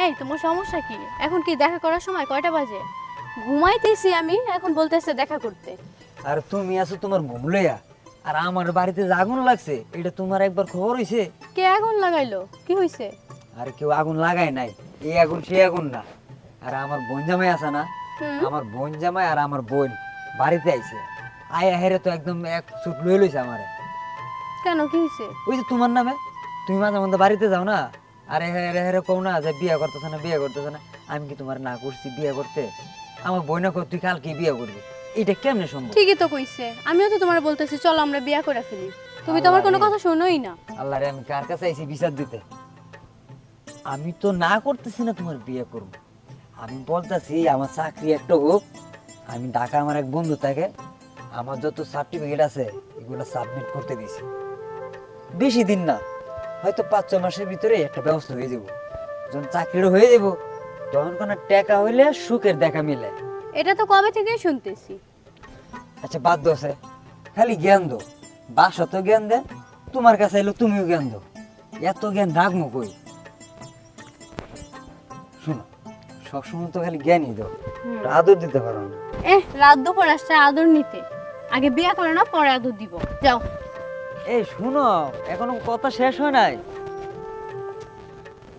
এই তোমার সমস্যা কি? এখন কি দেখা করার সময়? কয়টা বাজে? ঘুমাইতেছি আমি, এখন বলতেছে দেখা করতে। আর তুমি আছো তোমার ঘুম লইয়া, আর আমার বাড়িতে যে আগুন লাগছে এটা তোমার একবার খবর হইছে? কে আগুন লাগাইলো? কি হইছে? আর কেউ আগুন লাগায় নাই, এই আগুন সে আগুন না। আর আমার বোন জামাই আছে না, আমার বোন জামাই আর আমার বোন বাড়িতে আইছে। আয়া হেরে তো একদম এক চুট লই লইছে আমারে। কেন, কি হইছে? ওই যে তোমার নামে, তুমি মাঝে মধ্যে বাড়িতে যাও না, আরে হেরে হেরে কও না যে বিয়ে করতেছে না বিয়ে করতেছে না। আমি কি তোমার না করছি বিয়ে করতে? আমার বোন কো তুই কালকে বিয়ে করবি, এটা কেমনে সম্ভব? ঠিকই তো কইছে, আমিও তো তোমার বলতেছি চলো আমরা বিয়া করে ফেলি। তুমি তো আমার কোনো কথা শোনোই না। আল্লাহ রে, আমি কার কাছে আইছি বিচার দিতে? আমি তো না করতেছি না তোমার বিয়ে করব, আমি বলতেছি আমার চাকরি একটা হোক। আমি ঢাকা আমার এক বন্ধু থাকে, আমার যত সার্টিফিকেট আছে এগুলো সাবমিট করতে দিছি। বেশি দিন না, হয়তো 5-6 মাসের ভিতরে একটা ব্যবস্থা হয়ে যাব। যখন চাকরিটা হয়ে যাব তখন কোনো টাকা হইলে সুখের দেখা মিলে। এটা তো কবে থেকেই শুনতেছি। আচ্ছা বাদ দো আছে, খালি জ্ঞান দো। বাসা তো জ্ঞান দেন, তোমার কাছে এলো তুমিও জ্ঞান দো। এত জ্ঞান রাখবো কই? শোনো, সবসময় তো খালি জ্ঞানই দাও, আদর দিতে পারো না। রাত দুপুর আসছে আদর নিতে। আগে বিয়া করে না, পরে আদর দিব। যাও। এই শুনো, এখনো কথা শেষ হয় নাই।